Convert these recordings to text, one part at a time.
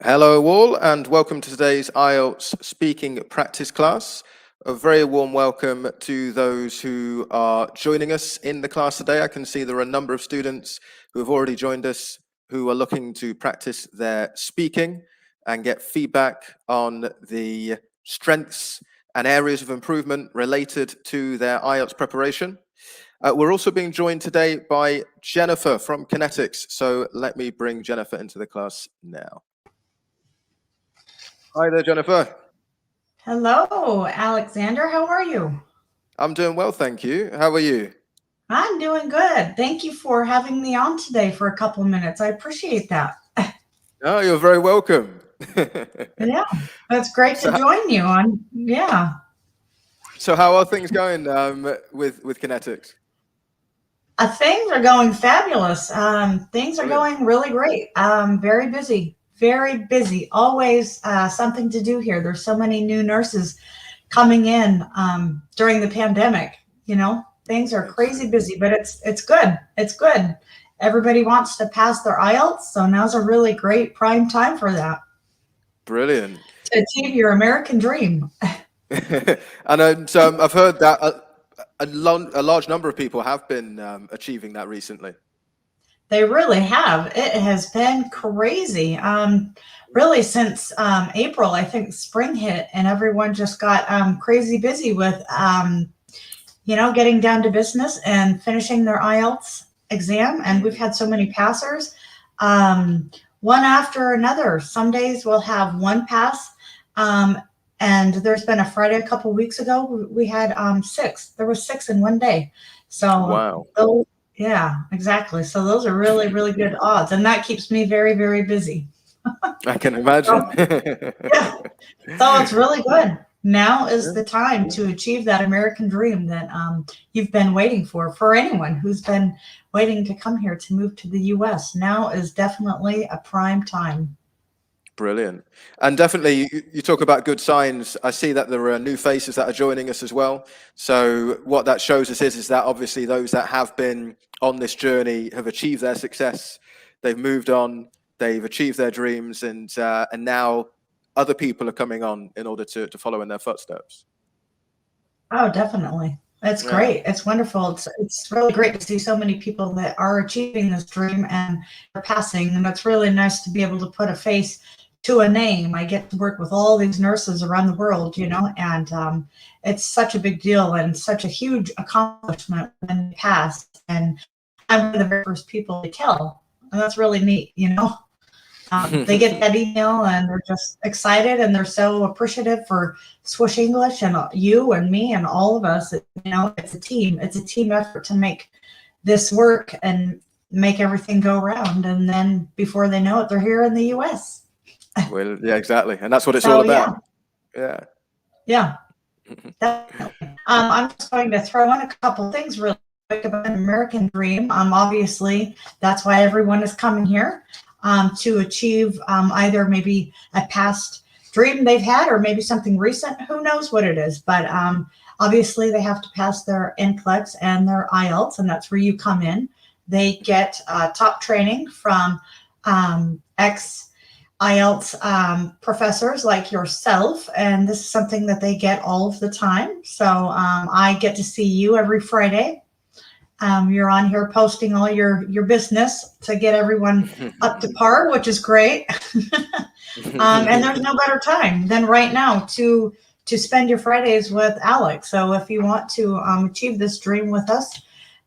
Hello all and welcome to today's IELTS speaking practice class. A very warm welcome to those who are joining us in the class today. I can see there are a number of students who have already joined us who are looking to practice their speaking and get feedback on the strengths and areas of improvement related to their IELTS preparation. We're also being joined today by Jennifer from Connetics. So let me bring Jennifer into the class now. Hi there, Jennifer. Hello, Alexander. How are you? I'm doing well, thank you. How are you? I'm doing good. Thank you for having me on today for a couple minutes. I appreciate that. Oh, you're very welcome. Yeah, it's great to join you on. Yeah. So how are things going with Connetics? Things are going fabulous. Things are Brilliant. going really great. Very busy, very busy. Always something to do here. There's so many new nurses coming in during the pandemic. You know, things are crazy busy, but it's good. It's good. Everybody wants to pass their IELTS, so now's a really great prime time for that. Brilliant. To achieve your American dream. And so I've heard that a large number of people have been achieving that recently. They really have. It has been crazy. Really, since April, I think spring hit and everyone just got crazy busy with, getting down to business and finishing their IELTS exam. And we've had so many passers, one after another. Some days we'll have one pass. And there's been a Friday a couple weeks ago, we had 6. There was 6 in one day. So, wow. Yeah, exactly. So those are really, really good odds. And that keeps me very, very busy. I can imagine. Yeah. So it's really good. Now is the time to achieve that American dream that you've been waiting for anyone who's been waiting to come here to move to the US. Now is definitely a prime time. Brilliant. And definitely, you talk about good signs. I see that there are new faces that are joining us as well. So what that shows us is that obviously those that have been on this journey have achieved their success. They've moved on, they've achieved their dreams, and now other people are coming on in order to follow in their footsteps. Oh, definitely. It's Yeah. great. It's wonderful. It's really great to see so many people that are achieving this dream and are passing. And it's really nice to be able to put a face to a name. I get to work with all these nurses around the world, and it's such a big deal and such a huge accomplishment when they pass. And I'm one of the very first people to tell. And that's really neat. They get that email and they're just excited and they're so appreciative for Swoosh English and you and me and all of us. It's a team. It's a team effort to make this work and make everything go around. And then before they know it, they're here in the US. Well, yeah, exactly. And that's what it's all about. Yeah. Yeah. Definitely. I'm just going to throw in a couple things really quick about an American dream. Obviously, that's why everyone is coming here. To achieve either maybe a past dream they've had or maybe something recent. Who knows what it is? But obviously, they have to pass their NCLEX and their IELTS, and that's where you come in. They get top training from ex-IELTS professors like yourself, and this is something that they get all of the time. So I get to see you every Friday. You're on here posting all your business to get everyone up to par, which is great. And there's no better time than right now to spend your Fridays with Alex. So if you want to achieve this dream with us,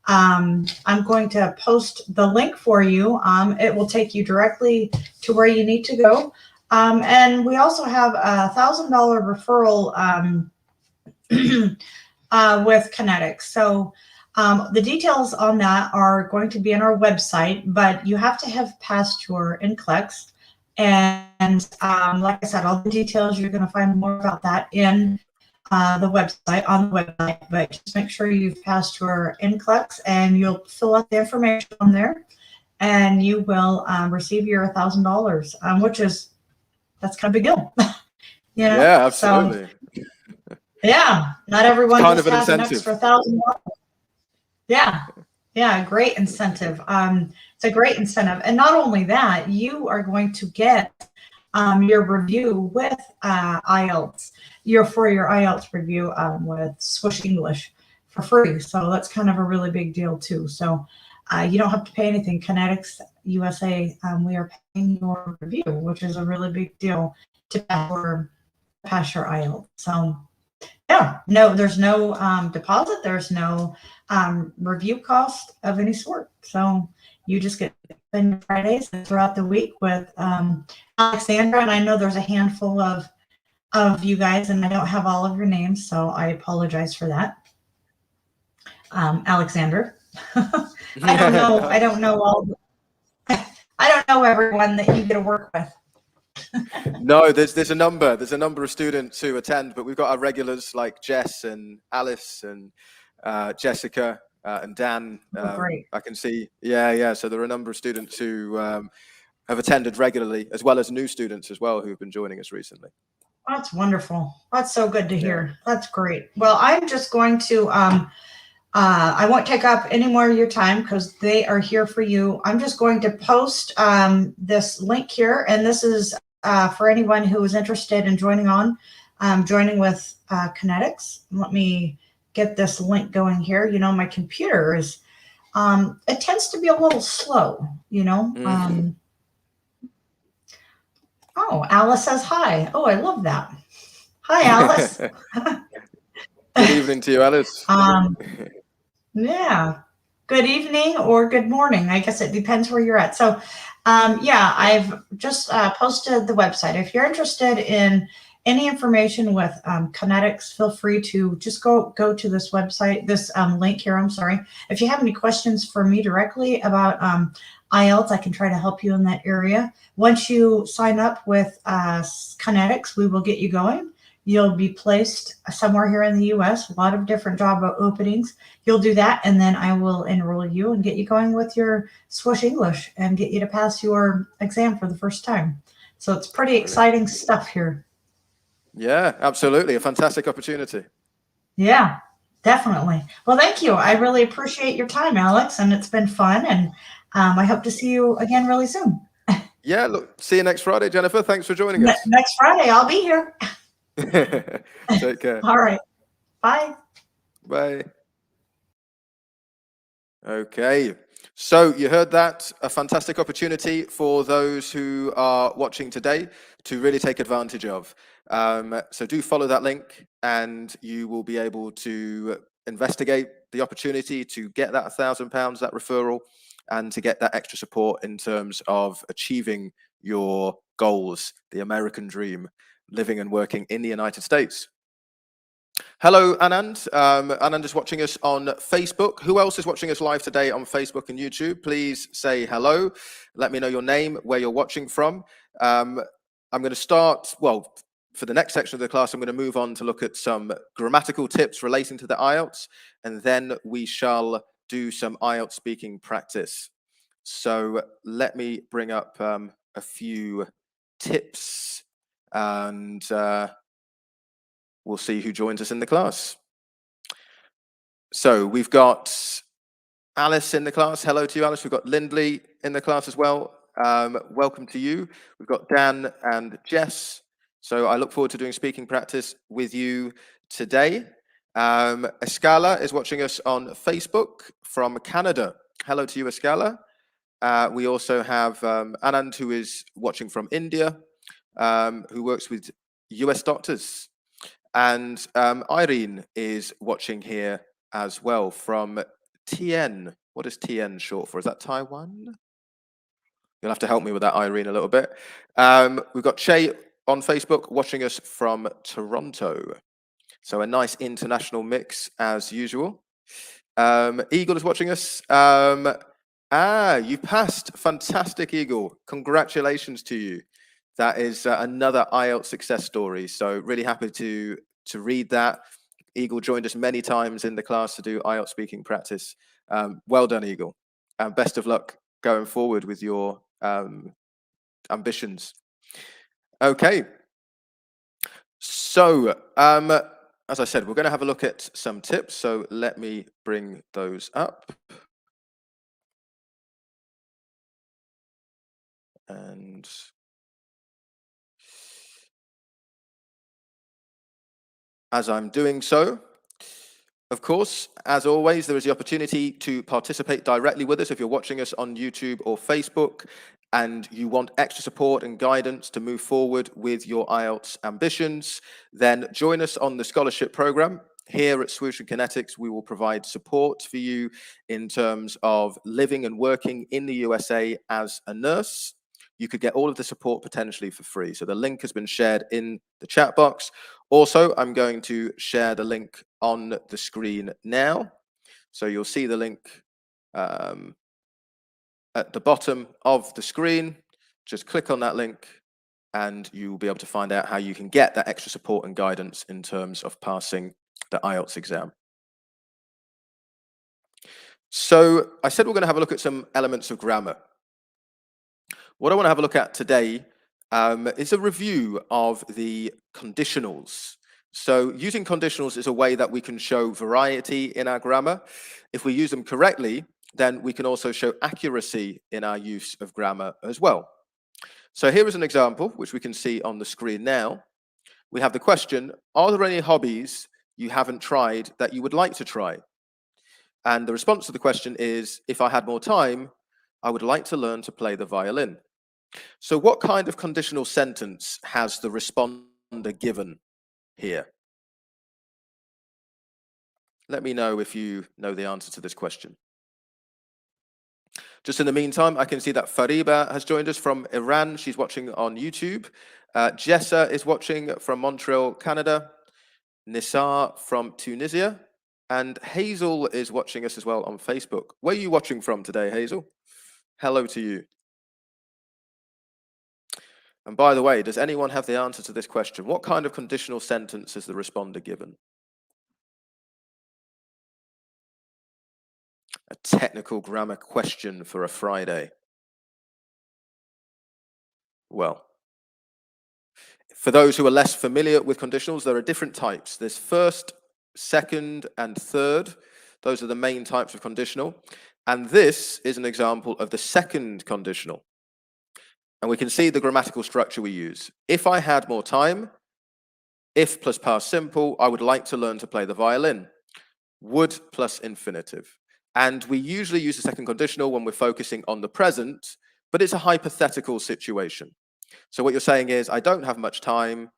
I'm going to post the link for you. It will take you directly to where you need to go. And we also have a $1,000 referral with Connetics. So the details on that are going to be on our website, but you have to have passed your NCLEX. And like I said, all the details, you're going to find more about that in on the website. But just make sure you've passed your NCLEX and you'll fill out the information on there and you will receive your $1,000, that's kind of a big deal. Yeah, absolutely. So, yeah, not everyone kind just has an extra $1,000. Yeah, great incentive. It's a great incentive. And not only that, you are going to get your review with IELTS, for your IELTS review with Swoosh English for free. So that's kind of a really big deal too. So you don't have to pay anything. Connetics USA, we are paying your review, which is a really big deal to pass your IELTS. So yeah, no, there's no deposit. There's no review cost of any sort. So you just get to spend Fridays throughout the week with Alexandra, and I know there's a handful of you guys, and I don't have all of your names, so I apologize for that. Alexander, I don't know. I don't know all. I don't know everyone that you get to work with. No, there's a number. There's a number of students who attend, but we've got our regulars like Jess and Alice and Jessica and Dan. Great. I can see. Yeah. So there are a number of students who have attended regularly, as well as new students as well who've been joining us recently. That's wonderful. That's so good to hear. That's great. Well, I'm just going to I won't take up any more of your time because they are here for you. I'm just going to post this link here, and this is for anyone who is interested in joining with Connetics. Let me get this link going here. You know, my computer is, it tends to be a little slow, you know. Oh, Alice says hi. Oh, I love that. Hi, Alice. Good evening to you, Alice. Yeah. Good evening or good morning. I guess it depends where you're at. So, yeah, I've just posted the website. If you're interested in any information with Connetics, feel free to just go to this website, this link here. I'm sorry. If you have any questions for me directly about IELTS, I can try to help you in that area. Once you sign up with Connetics, we will get you going. You'll be placed somewhere here in the U.S., a lot of different job openings. You'll do that, and then I will enroll you and get you going with your Swoosh English and get you to pass your exam for the first time. So it's pretty exciting stuff here. Yeah, absolutely. A fantastic opportunity. Yeah, definitely. Well, thank you. I really appreciate your time, Alex, and it's been fun, and I hope to see you again really soon. Yeah, look, see you next Friday, Jennifer. Thanks for joining us. Next Friday, I'll be here. Take care. All right. Bye. Bye. Okay. So you heard that, a fantastic opportunity for those who are watching today to really take advantage of. So do follow that link and you will be able to investigate the opportunity to get that £1,000, that referral, and to get that extra support in terms of achieving your goals, the American dream, living and working in the United States. Hello, Anand. Anand is watching us on Facebook. Who else is watching us live today on Facebook and YouTube? Please say hello. Let me know your name, where you're watching from. I'm going to start, well, for the next section of the class, I'm going to move on to look at some grammatical tips relating to the IELTS, and then we shall do some IELTS speaking practice. So let me bring up a few tips and we'll see who joins us in the class. So we've got Alice in the class. Hello to you, Alice. We've got Lindley in the class as well. Welcome to you. We've got Dan and Jess. So I look forward to doing speaking practice with you today. Escala is watching us on Facebook from Canada. Hello to you, Escala. We also have Anand, who is watching from India, who works with US doctors. And Irene is watching here as well from TN. What is TN short for? Is that Taiwan? You'll have to help me with that, Irene, a little bit. We've got Che on Facebook watching us from Toronto. So a nice international mix as usual. Eagle is watching us. You passed. Fantastic, Eagle. Congratulations to you. That is another IELTS success story. So really happy to read that. Eagle joined us many times in the class to do IELTS speaking practice. Well done, Eagle. And best of luck going forward with your ambitions. Okay. So, as I said, we're going to have a look at some tips. So let me bring those up. And as I'm doing so, of course, as always, there is the opportunity to participate directly with us if you're watching us on YouTube or Facebook and you want extra support and guidance to move forward with your IELTS ambitions, then join us on the scholarship program. Here at Swoosh and Connetics, we will provide support for you in terms of living and working in the USA as a nurse. You could get all of the support potentially for free. So the link has been shared in the chat box. Also, I'm going to share the link on the screen now. So you'll see the link at the bottom of the screen. Just click on that link and you will be able to find out how you can get that extra support and guidance in terms of passing the IELTS exam. So I said we're going to have a look at some elements of grammar. What I want to have a look at today is a review of the conditionals. So using conditionals is a way that we can show variety in our grammar. If we use them correctly, then we can also show accuracy in our use of grammar as well. So here is an example, which we can see on the screen now. We have the question, are there any hobbies you haven't tried that you would like to try? And the response to the question is, if I had more time, I would like to learn to play the violin. So what kind of conditional sentence has the responder given here? Let me know if you know the answer to this question. Just in the meantime, I can see that Fariba has joined us from Iran. She's watching on YouTube. Jessa is watching from Montreal, Canada. Nisar from Tunisia. And Hazel is watching us as well on Facebook. Where are you watching from today, Hazel? Hello to you. And by the way, does anyone have the answer to this question? What kind of conditional sentence is the responder given? A technical grammar question for a Friday. Well, for those who are less familiar with conditionals, there are different types. There's first, second, and third. Those are the main types of conditional. And this is an example of the second conditional. And we can see the grammatical structure we use. If I had more time, if plus past simple, I would like to learn to play the violin. Would plus infinitive. And we usually use the second conditional when we're focusing on the present, but it's a hypothetical situation. So what you're saying is, I don't have much time,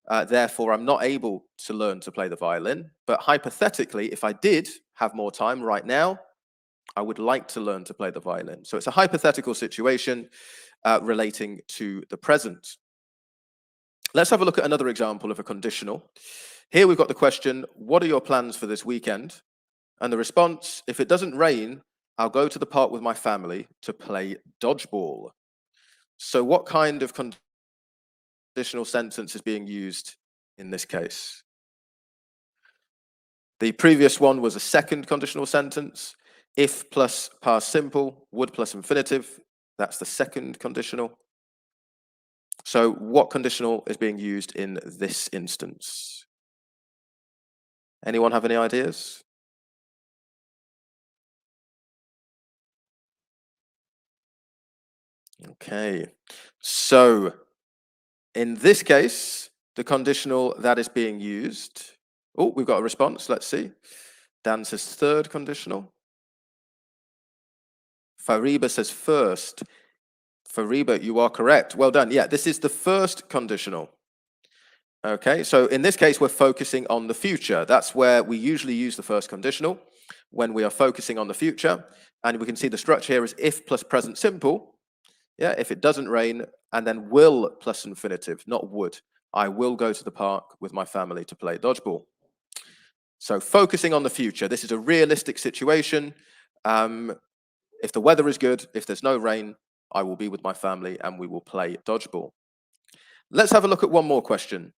therefore I'm not able to learn to play the violin. But hypothetically, if I did have more time right now, I would like to learn to play the violin. So it's a hypothetical situation relating to the present. Let's have a look at another example of a conditional. Here we've got the question, what are your plans for this weekend? And the response, if it doesn't rain, I'll go to the park with my family to play dodgeball. So what kind of conditional sentence is being used in this case? The previous one was a second conditional sentence. If plus past simple, would plus infinitive, that's the second conditional. So what conditional is being used in this instance? Anyone have any ideas? Okay, so in this case, the conditional that is being used, oh, we've got a response, let's see. Dan says third conditional. Fariba says first. Fariba, you are correct. Well done. Yeah, this is the first conditional. Okay, so in this case, we're focusing on the future. That's where we usually use the first conditional, when we are focusing on the future. And we can see the structure here is if plus present simple. Yeah, if it doesn't rain, and then will plus infinitive, not would. I will go to the park with my family to play dodgeball. So focusing on the future, this is a realistic situation. If the weather is good, if there's no rain, I will be with my family and we will play dodgeball. Let's have a look at one more question.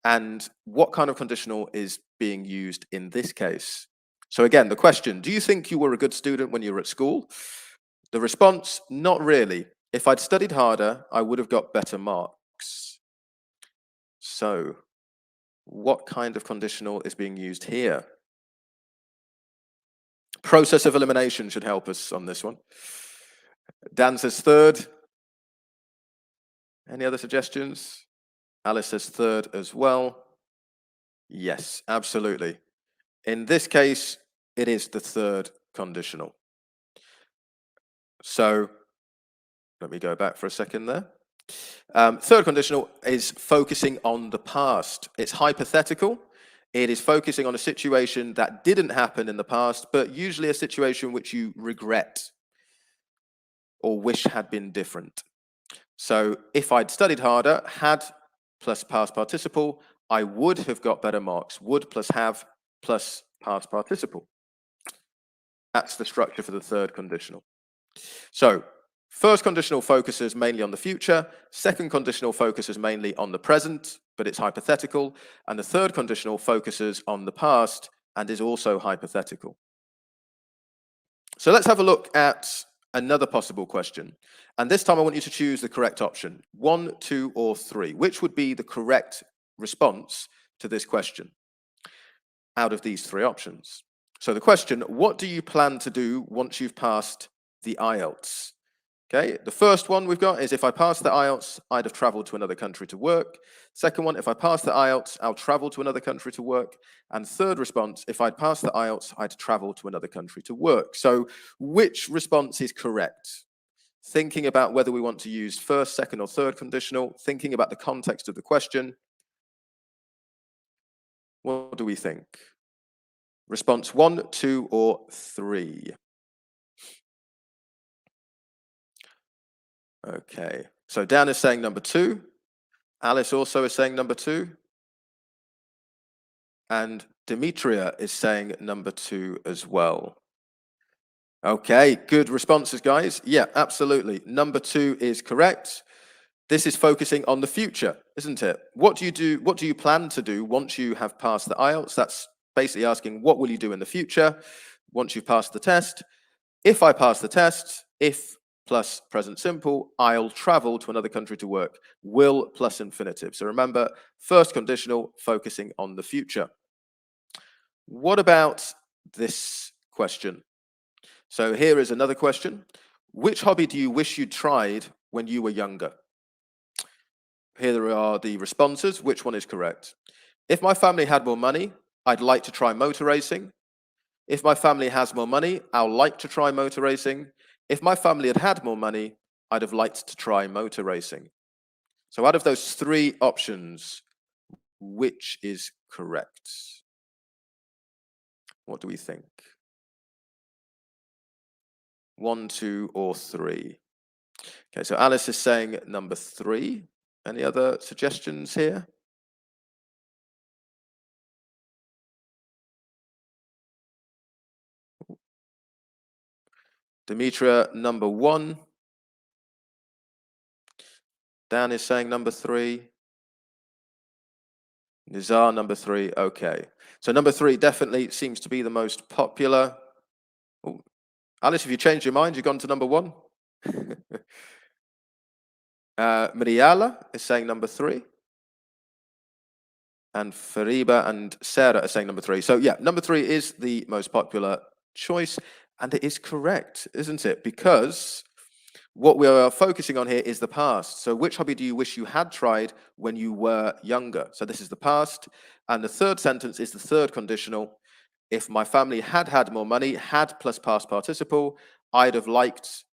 And what kind of conditional is being used in this case? So again, the question, do you think you were a good student when you were at school? The response, not really. If I'd studied harder, I would have got better marks. So what kind of conditional is being used here? Process of elimination should help us on this one. Dan says third. Any other suggestions? Alice says third as well. Yes, absolutely. In this case, it is the third conditional. So let me go back for a second there. Third conditional is focusing on the past. It's hypothetical. It is focusing on a situation that didn't happen in the past, but usually a situation which you regret or wish had been different. So if I'd studied harder, had plus past participle, I would have got better marks. Would plus have plus past participle. That's the structure for the third conditional. So first conditional focuses mainly on the future. Second conditional focuses mainly on the present, but it's hypothetical. And the third conditional focuses on the past and is also hypothetical. So let's have a look at another possible question. And this time I want you to choose the correct option. 1, 2, or 3. Which would be the correct response to this question out of these three options? So the question, what do you plan to do once you've passed the IELTS? Okay, the first one we've got is if I pass the IELTS, I'd have traveled to another country to work. Second one, if I pass the IELTS, I'll travel to another country to work. And third response, if I'd passed the IELTS, I'd travel to another country to work. So which response is correct? Thinking about whether we want to use first, second, or third conditional, thinking about the context of the question. What do we think? Response 1, 2, or 3? Okay, so Dan is saying number 2. Alice also is saying number 2. And Demetria is saying number 2 as well. Okay, good responses, guys. Yeah, absolutely. Number 2 is correct. This is focusing on the future, isn't it? What do you do? What do you plan to do once you have passed the IELTS? That's basically asking what will you do in the future once you've passed the test. If I pass the test, if plus present simple, I'll travel to another country to work. Will plus infinitive. So remember, first conditional focusing on the future. What about this question? So here is another question. Which hobby do you wish you'd tried when you were younger? Here are the responses. Which one is correct? If my family had more money, I'd like to try motor racing. If my family has more money, I'll like to try motor racing. If my family had had more money, I'd have liked to try motor racing. So out of those three options, which is correct? What do we think? 1, 2, or 3? Okay, so Alice is saying number 3. Any other suggestions here? Demetria, number 1. Dan is saying number 3. Nizar, number 3. Okay. So number 3 definitely seems to be the most popular. Oh, Alice, have you changed your mind? You've gone to number 1? Mariala is saying number 3. And Fariba and Sarah are saying number 3. So yeah, number 3 is the most popular choice. And it is correct, isn't it? Because what we are focusing on here is the past. So which hobby do you wish you had tried when you were younger? So this is the past. And the third sentence is the third conditional. If my family had had more money, had plus past participle, I'd have liked,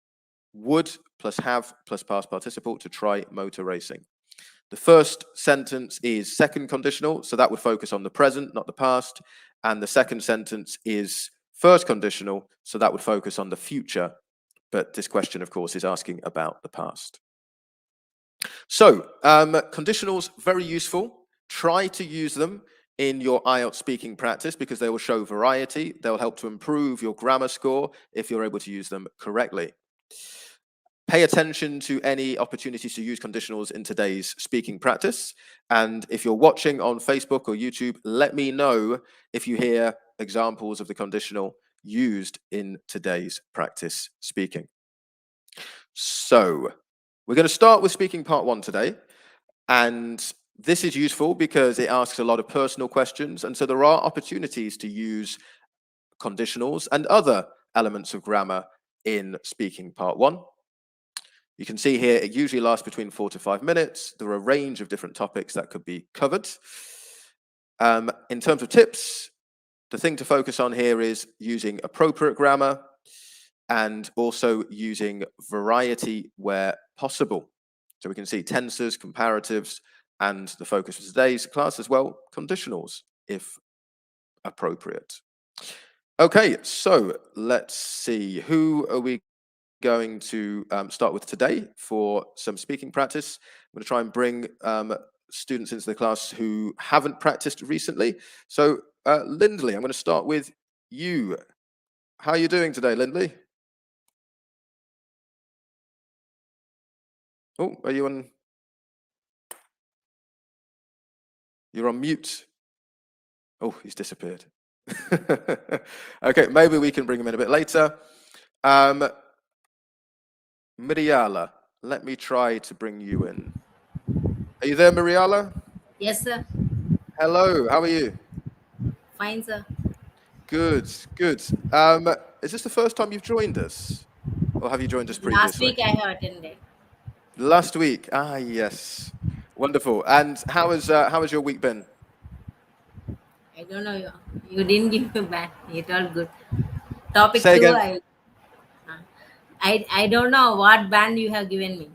would plus have plus past participle to try motor racing. The first sentence is second conditional, so that would focus on the present, not the past. And the second sentence is first conditional, so that would focus on the future. But this question, of course, is asking about the past. So, conditionals, very useful. Try to use them in your IELTS speaking practice because they will show variety. They'll help to improve your grammar score if you're able to use them correctly. Pay attention to any opportunities to use conditionals in today's speaking practice. And if you're watching on Facebook or YouTube, let me know if you hear examples of the conditional used in today's practice speaking. So we're going to start with speaking part 1 today. And this is useful because it asks a lot of personal questions. And so there are opportunities to use conditionals and other elements of grammar in speaking part 1. You can see here, it usually lasts between 4 to 5 minutes. There are a range of different topics that could be covered. In terms of tips, the thing to focus on here is using appropriate grammar and also using variety where possible. So we can see tenses, comparatives, and the focus of today's class as well, conditionals, if appropriate. Okay, so let's see. Who are we going to start with today for some speaking practice? I'm going to try and bring students into the class who haven't practiced recently. So Lindley, I'm going to start with you. How are you doing today, Lindley? Oh, are you on? You're on mute. Oh, he's disappeared. Okay, maybe we can bring him in a bit later. Miriala, let me try to bring you in. Are you there, Miriala? Yes, sir. Hello, how are you? Fine, sir. Good, good. Is this the first time you've joined us? Or have you joined us Last previously? week I have attended. Last week. Ah, yes. Wonderful. And how has your week been? I don't know. You didn't give me back. It all good. Topic Say 2. again. I don't know what band you have given me.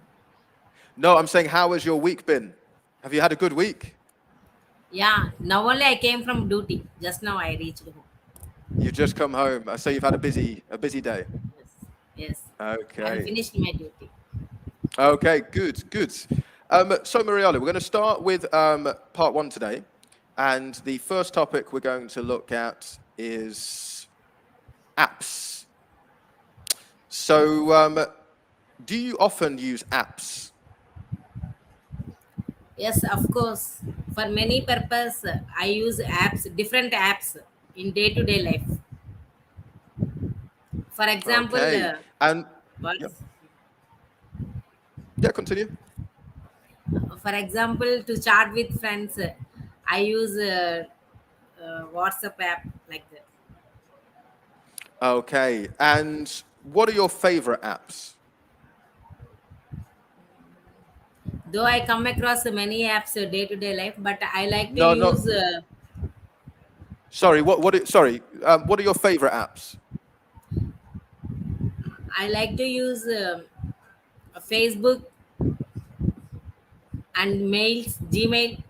No, I'm saying how has your week been? Have you had a good week? Yeah. Now only I came from duty. Just now I reached home. You've just come home. I say you've had a busy day. Yes. Yes. I'm Okay. finished my duty. Okay, good, good. So Mariala, we're going to start with part 1 today. And the first topic we're going to look at is apps. So do you often use apps? Yes, of course. For many purpose, I use apps, different apps in day-to-day life. For example, Okay. And what? yeah, yeah, continue. For example, to chat with friends, I use WhatsApp app like that. Okay. And what are your favorite apps? Though I come across many apps day to day life, but I like to No, no. use. Sorry, what are your favorite apps? I like to use Facebook and mails, Gmail.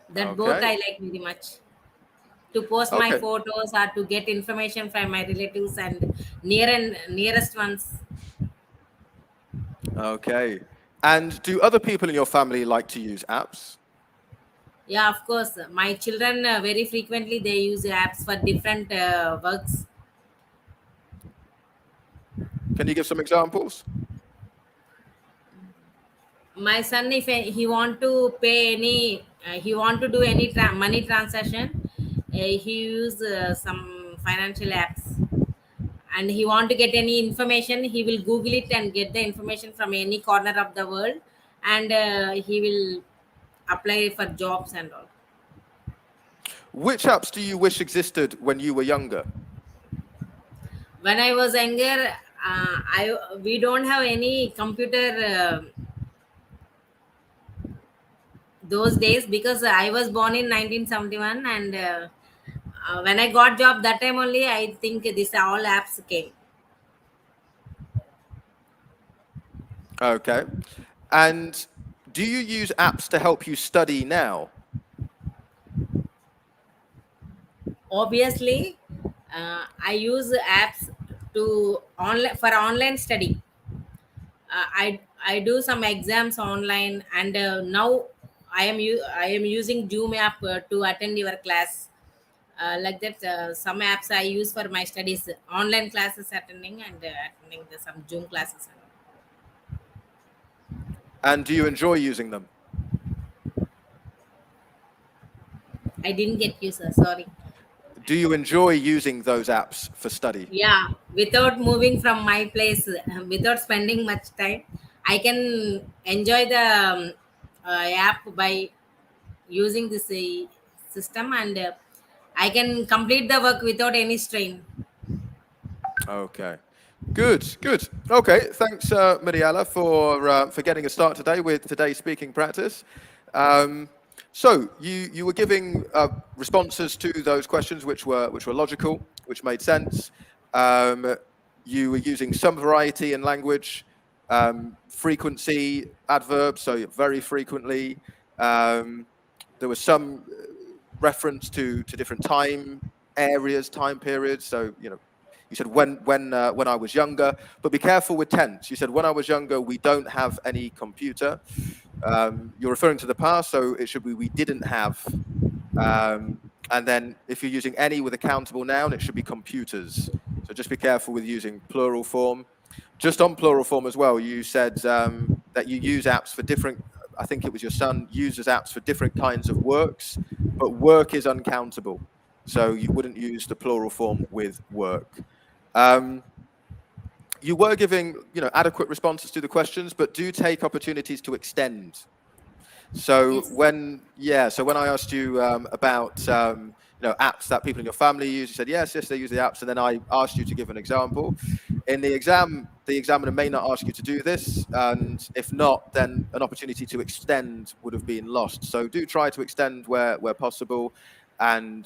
That both Okay. I like very much to post my Okay. photos or to get information from my relatives and nearest ones. Okay. And do other people in your family like to use apps? Yeah, of course. My children very frequently they use apps for different works. Can you give some examples? My son, if he want to pay any he want to do any money transaction, he use some financial apps, and he want to get any information, he will google it and get the information from any corner of the world, and he will apply for jobs and all. Which apps do you wish existed when you were younger? When I was younger, I we don't have any computer those days, because I was born in 1971, and when I got job that time only, I think this all apps came. Okay. And do you use apps to help you study now? Obviously, I use apps to online for online study. I do some exams online, and now I am using Zoom app to attend your class. Like that, some apps I use for my studies, online classes attending, and attending some Zoom classes. And do you enjoy using them? I didn't get you, sir. Sorry. Do you enjoy using those apps for study? Yeah, without moving from my place, without spending much time, I can enjoy the app by using this system, and I can complete the work without any strain. Okay. Good, good. Okay, thanks, Mariala, for getting a start today with today's speaking practice. So you were giving responses to those questions which were logical, which made sense. You were using some variety in language, frequency, adverbs, so very frequently. There was some reference to different time areas, time periods. So you said when I was younger, but be careful with tense. You said when I was younger, we don't have any computer. You're referring to the past, so it should be we didn't have. And then if you're using any with a countable noun, it should be computers. So just be careful with using plural form. Just on plural form as well, you said that you use apps for different, I think it was your son, uses apps for different kinds of works, but work is uncountable. So you wouldn't use the plural form with work. You were giving, adequate responses to the questions, but do take opportunities to extend. So Yes. when I asked you about apps that people in your family use, you said yes, they use the apps, and then I asked you to give an example. In the exam, the examiner may not ask you to do this, and if not, then an opportunity to extend would have been lost. So do try to extend where possible, and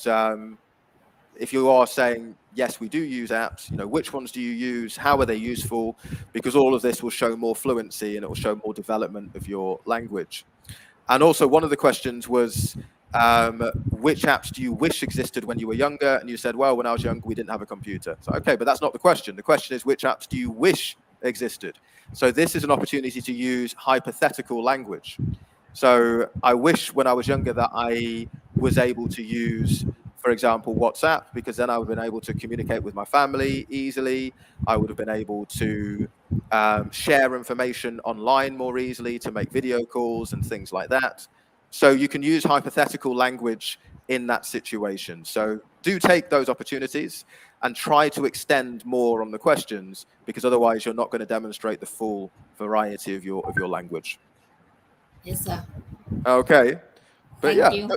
if you are saying yes, we do use apps, which ones do you use? How are they useful? Because all of this will show more fluency and it will show more development of your language. And also, one of the questions was, which apps do you wish existed when you were younger? And you said, well, when I was younger, we didn't have a computer. So, okay, but that's not the question. The question is, which apps do you wish existed? So this is an opportunity to use hypothetical language. So I wish when I was younger that I was able to use, for example, WhatsApp, because then I would have been able to communicate with my family easily. I would have been able to share information online more easily, to make video calls and things like that. So you can use hypothetical language in that situation. So do take those opportunities and try to extend more on the questions, because otherwise you're not going to demonstrate the full variety of your language. Yes, sir. Okay. But Thank you.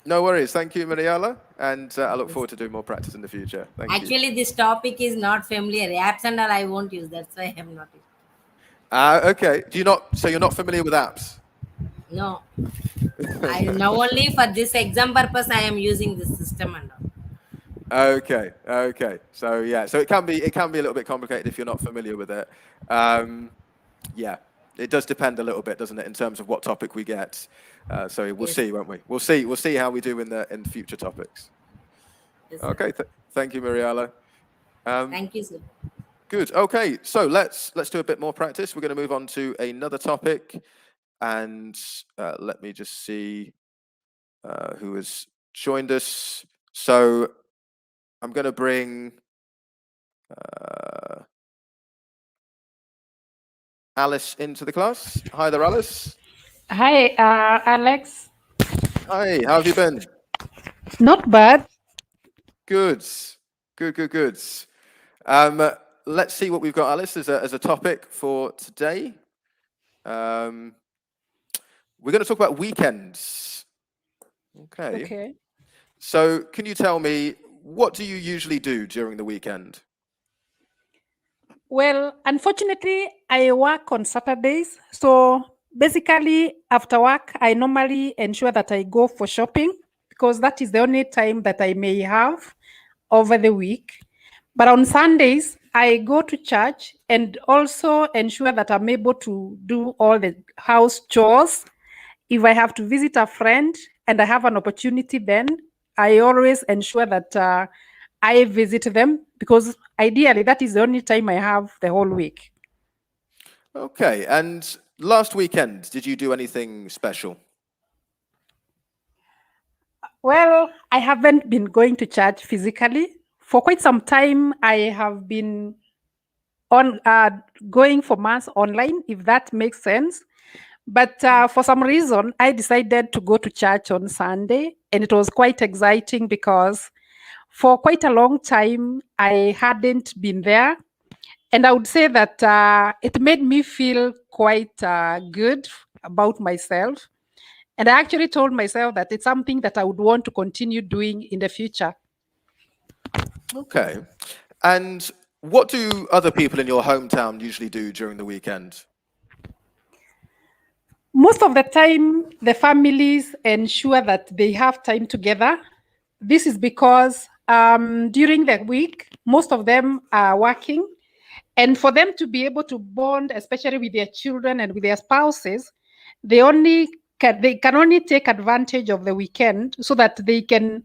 no worries. Thank you, Mariala. And I look forward to doing more practice in the future. Thank you. Actually, this topic is not familiar. Apps and all I won't use. That's why I'm not using. Okay. So you're not familiar with apps? No. I now only for this exam purpose I am using this system and all. Okay. So so it can be a little bit complicated if you're not familiar with it. It does depend a little bit, doesn't it, in terms of what topic we get. So we'll see, won't we? We'll see how we do in future topics. Yes, okay. Thank you, Mariala. Thank you, sir. Good. Okay. So let's do a bit more practice. We're going to move on to another topic, and let me just see who has joined us. So I'm going to bring Alice into the class. Hi there, Alice. Hi, Alex. Hi, how have you been? Not bad. Good. Let's see what we've got, Alice, as a topic for today. We're going to talk about weekends. Okay. So can you tell me, what do you usually do during the weekend? Well, unfortunately, I work on Saturdays. So basically, after work, I normally ensure that I go for shopping, because that is the only time that I may have over the week. But on Sundays, I go to church and also ensure that I'm able to do all the house chores. If I have to visit a friend and I have an opportunity, then I always ensure that I visit them, because ideally that is the only time I have the whole week. Okay, and last weekend, did you do anything special? Well, I haven't been going to church physically. For quite some time, I have been going for mass online, if that makes sense. But for some reason, I decided to go to church on Sunday, and it was quite exciting because for quite a long time, I hadn't been there. And I would say that it made me feel quite good about myself. And I actually told myself that it's something that I would want to continue doing in the future. Okay. And what do other people in your hometown usually do during the weekend? Most of the time, the families ensure that they have time together. This is because during the week, most of them are working. And for them to be able to bond, especially with their children and with their spouses, they can only take advantage of the weekend so that they can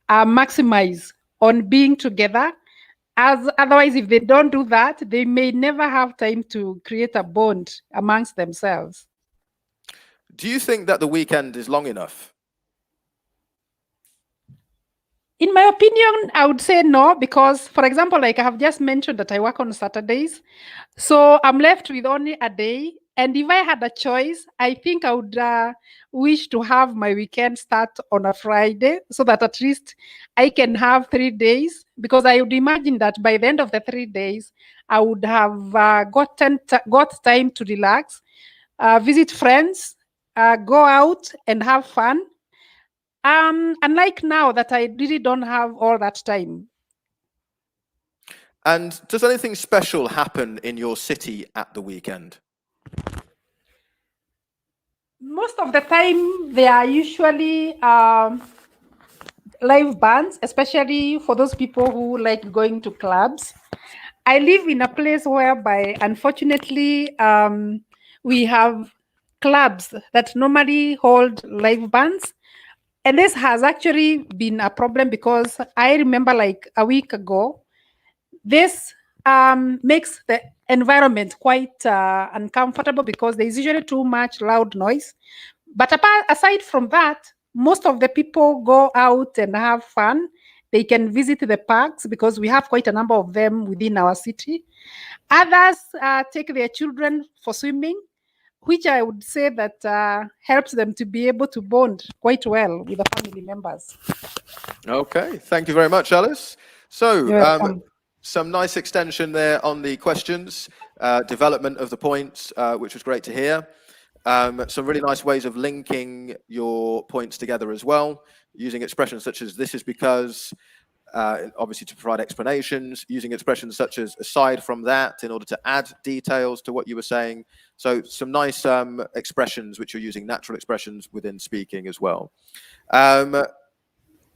maximize on being together. As otherwise, if they don't do that, they may never have time to create a bond amongst themselves. Do you think that the weekend is long enough? In my opinion, I would say no, because, for example, like I have just mentioned that I work on Saturdays. So I'm left with only a day. And if I had a choice, I think I would wish to have my weekend start on a Friday so that at least I can have 3 days. Because I would imagine that by the end of the 3 days, I would have got time to relax, visit friends, go out and have fun. Unlike now that I really don't have all that time. And does anything special happen in your city at the weekend? Most of the time, they are usually live bands, especially for those people who like going to clubs. I live in a place whereby, unfortunately, we have clubs that normally hold live bands. And this has actually been a problem because I remember like a week ago, this makes the environment quite uncomfortable because there's usually too much loud noise. But aside from that, most of the people go out and have fun. They can visit the parks because we have quite a number of them within our city. Others take their children for swimming, which I would say that helps them to be able to bond quite well with the family members. Okay, thank you very much, Alice. So, You're welcome. some nice extension there on the questions, development of the points, which was great to hear. Some really nice ways of linking your points together as well, using expressions such as "this is because," obviously to provide explanations, using expressions such as "aside from that" in order to add details to what you were saying. So some nice expressions which you're using, natural expressions within speaking as well.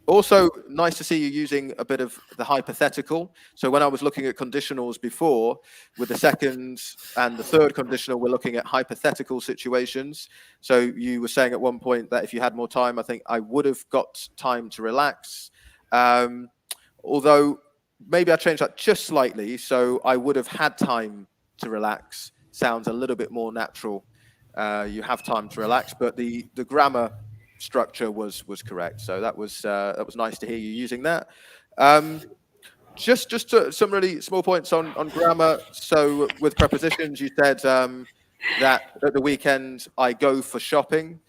Also, nice to see you using a bit of the hypothetical. So when I was looking at conditionals before, with the second and the third conditional, we're looking at hypothetical situations. So you were saying at one point that if you had more time, I think I would have got time to relax. Although maybe I changed that just slightly. So I would have had time to relax. Sounds a little bit more natural. You have time to relax, but the grammar structure was correct. So that was nice to hear you using that. Just some really small points on grammar. So with prepositions, you said that at the weekend I go for shopping.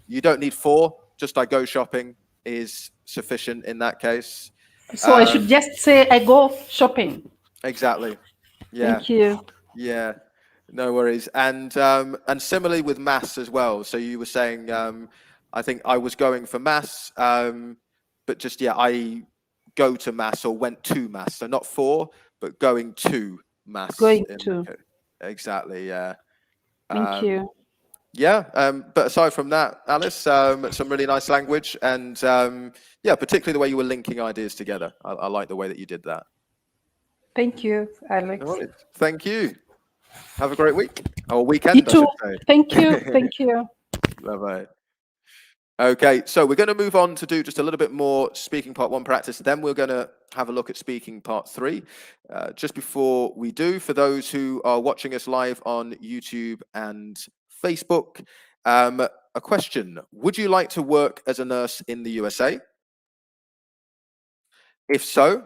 You don't need for, just I go shopping is sufficient in that case. So I should just say I go shopping. Exactly. Yeah. Thank you. Yeah. No worries. And similarly with maths as well. So you were saying I think I was going for maths, but just, yeah, I go to maths or went to maths. So not for, but going to maths. Going to. Exactly, yeah. Thank you. Yeah, but aside from that, Alice, some really nice language. And yeah, particularly the way you were linking ideas together. I like the way that you did that. Thank you, Alex. No worries. Thank you. Have a great week. Or weekend, You too. I should say. Thank you. Thank you. Bye-bye. Okay, so we're going to move on to do just a little bit more speaking part 1 practice. Then we're going to have a look at speaking part 3. Just before we do, for those who are watching us live on YouTube and Facebook, a question. Would you like to work as a nurse in the USA? If so,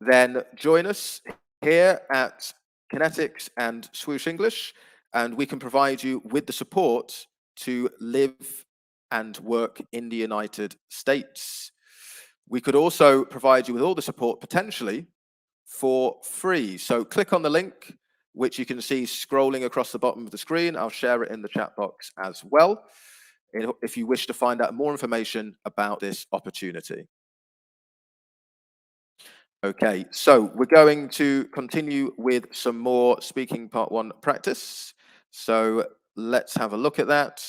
then join us here at Connetics and Swoosh English, and we can provide you with the support to live and work in the United States. We could also provide you with all the support potentially for free. So click on the link, which you can see scrolling across the bottom of the screen. I'll share it in the chat box as well, if you wish to find out more information about this opportunity. Okay, so we're going to continue with some more speaking part 1 practice. So let's have a look at that.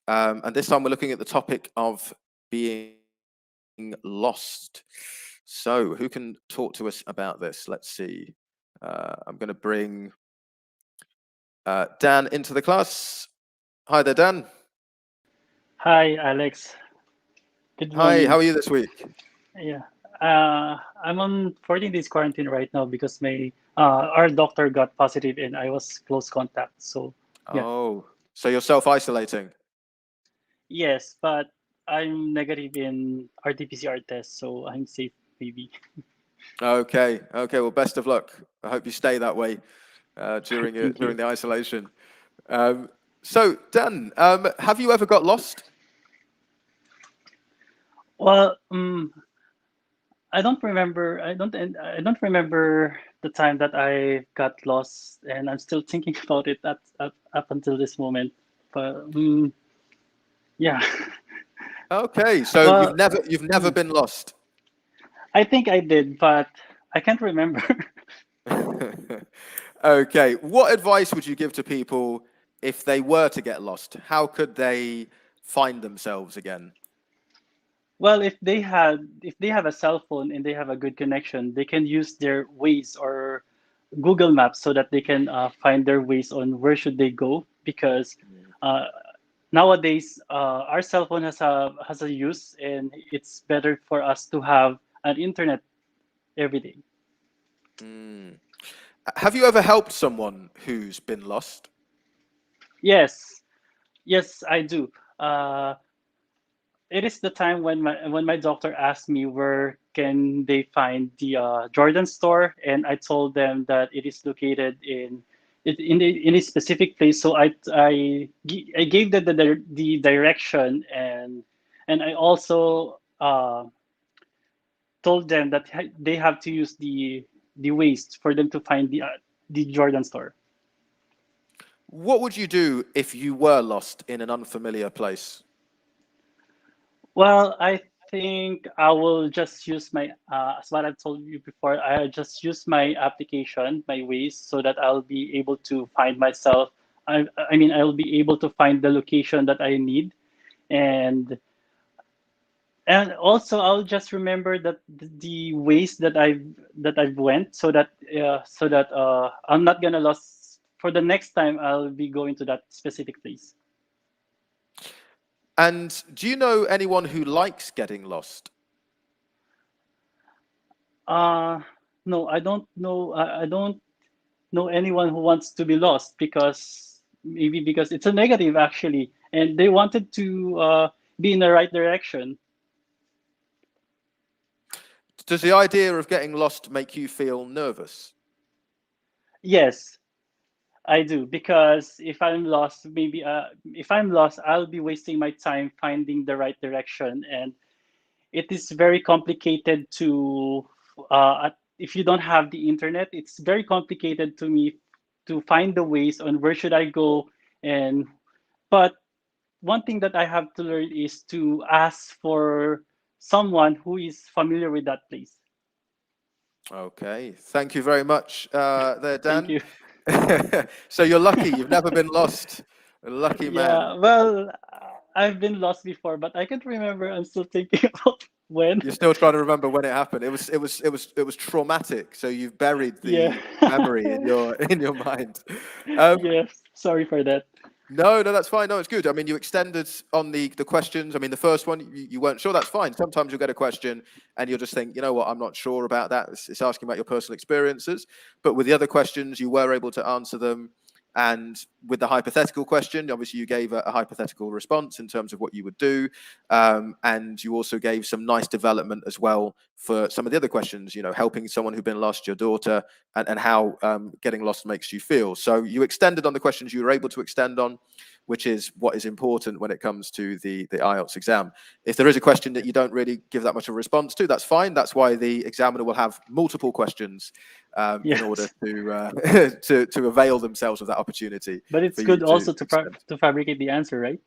And this time we're looking at the topic of being lost. So who can talk to us about this? Let's see. I'm going to bring Dan into the class. Hi there, Dan. Hi, Alex. Good Hi, morning. how are you this week? Yeah. I'm on 14 days quarantine right now because my our doctor got positive and I was close contact. So yeah. Oh, so you're self-isolating? Yes, but I'm negative in RT-PCR test, so I'm safe maybe. Okay, well, best of luck. I hope you stay that way during Thank you. the isolation. So Dan, have you ever got lost? Well, I don't remember. I don't remember the time that I got lost, and I'm still thinking about it up until this moment. But yeah. Okay, so Well, you've never been lost. I think I did, but I can't remember. Okay, what advice would you give to people if they were to get lost? How could they find themselves again? Well, if they have a cell phone and they have a good connection, they can use their Waze or Google Maps so that they can find their ways on where should they go. Because uh, nowadays our cell phone has a use, and it's better for us to have an internet every day. Mm. Have you ever helped someone who's been lost? Yes, yes, I do. It is the time when my doctor asked me where can they find the Jordan store, and I told them that it is located in a specific place. So I gave them the direction, and I also told them that they have to use the waste for them to find the Jordan store. What would you do if you were lost in an unfamiliar place? Well, I think I will just use my, as what I've told you before, I just use my application, my ways, so that I'll be able to find myself. I mean, I'll be able to find the location that I need, and also I'll just remember that the ways that I've went, so that I'm not gonna lose for the next time I'll be going to that specific place. And do you know anyone who likes getting lost? No, I don't know. I don't know anyone who wants to be lost because maybe because it's a negative actually, and they wanted to be in the right direction. Does the idea of getting lost make you feel nervous? Yes, I do, because if I'm lost, maybe if I'm lost, I'll be wasting my time finding the right direction, and it is very complicated to if you don't have the internet, it's very complicated to me to find the ways on where should I go. And but one thing that I have to learn is to ask for someone who is familiar with that place. Okay, thank you very much there, Thank Dan. you. So you're lucky, you've never been lost. A lucky man. Yeah, well, I've been lost before, but I can't remember. I'm still thinking about when. You're still trying to remember when it happened. It was traumatic. So you've buried Yeah. the memory in your mind. Yes, sorry for that. No, that's fine. No, it's good. I mean, you extended on the questions. I mean, the first one, you weren't sure. That's fine. Sometimes you'll get a question and you'll just think, you know what, I'm not sure about that. It's asking about your personal experiences. But with the other questions, you were able to answer them. And with the hypothetical question, obviously you gave a hypothetical response in terms of what you would do. And you also gave some nice development as well for some of the other questions, you know, helping someone who'd been lost, your daughter, and how getting lost makes you feel. So you extended on the questions you were able to extend on, which is what is important when it comes to the IELTS exam. If there is a question that you don't really give that much of a response to, that's fine. That's why the examiner will have multiple questions Yes. in order to to avail themselves of that opportunity. But it's for you good also to extend. fabricate the answer, right?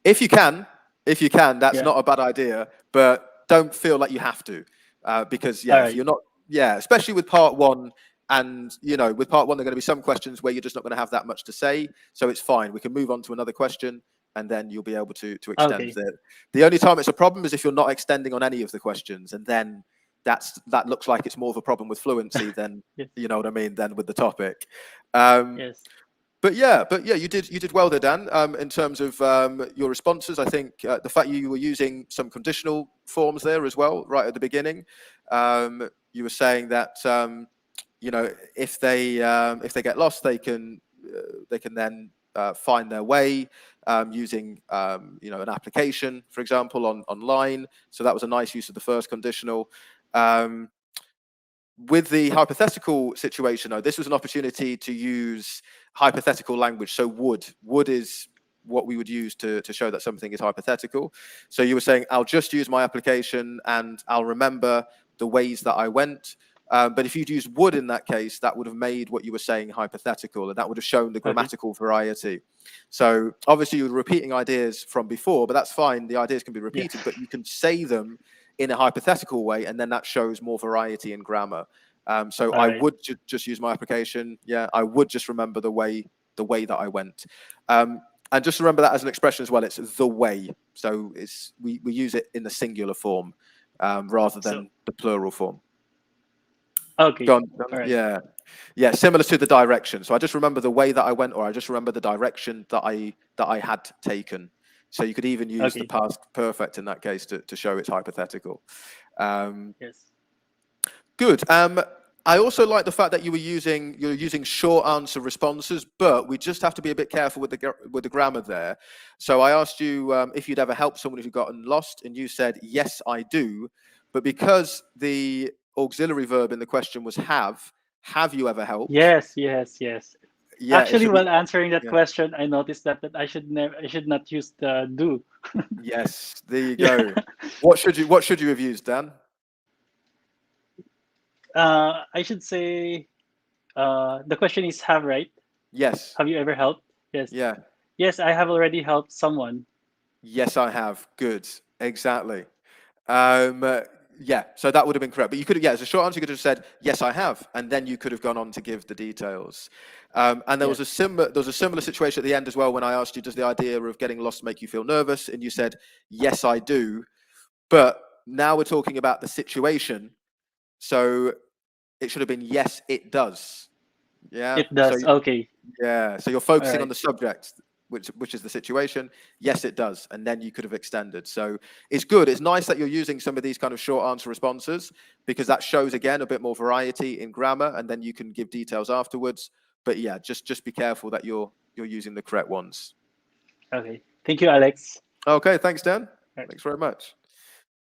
If you can, that's Yeah. not a bad idea, but don't feel like you have to, because All if right. you're not, especially with part one, and with part one, there are going to be some questions where you're just not going to have that much to say, so it's fine. We can move on to another question, and then you'll be able to extend Okay. it. The only time it's a problem is if you're not extending on any of the questions, and then that looks like it's more of a problem with fluency than Yes. you know what I mean, than with the topic. Yes. But yeah, you did well there, Dan. In terms of your responses, I think the fact you were using some conditional forms there as well, right at the beginning. You were saying that you know, if they get lost, they can then find their way using you know, an application, for example, online. So that was a nice use of the first conditional. With the hypothetical situation, though, this was an opportunity to use hypothetical language. So would is what we would use to show that something is hypothetical. So you were saying, I'll just use my application and I'll remember the ways that I went. But if you'd used would in that case, that would have made what you were saying hypothetical, and that would have shown the grammatical variety. So obviously you were repeating ideas from before, but that's fine. The ideas can be repeated, but you can say them in a hypothetical way, and then that shows more variety in grammar. So I would just use my application. Yeah, I would just remember the way that I went. And just remember that as an expression as well. It's the way. So we use it in the singular form rather than the plural form. Okay. Go on. All right. Yeah, similar to the direction. So I just remember the way that I went, or I just remember the direction that I had taken. So you could even use the past perfect in that case to show it's hypothetical. Yes. Good. I also like the fact that you're using short answer responses, but we just have to be a bit careful with the grammar there. So I asked you if you'd ever helped someone who'd gotten lost, and you said yes, I do. But because the auxiliary verb in the question was have you ever helped? Yes. Yeah, Actually, while answering that yeah. question, I noticed that I should not use the do. Yes, there you go. What should you have used, Dan? I should say the question is have, right? Yes. Have you ever helped? Yes. Yeah. Yes, I have already helped someone. Yes, I have. Good. Exactly. Yeah, so that would have been correct. But you could have, as a short answer, you could have said, yes, I have. And then you could have gone on to give the details. And there was a similar situation at the end as well when I asked you, does the idea of getting lost make you feel nervous? And you said, yes, I do. But now we're talking about the situation. So it should have been, yes, it does. Yeah. It does. Okay. Yeah. So you're focusing on Right. the subject, which is the situation. Yes, it does. And then you could have extended. So it's good. It's nice that you're using some of these kind of short answer responses, because that shows, again, a bit more variety in grammar, and then you can give details afterwards. But yeah, just be careful that you're using the correct ones. Okay. Thank you, Alex. Okay. Thanks, Dan. Right. Thanks very much.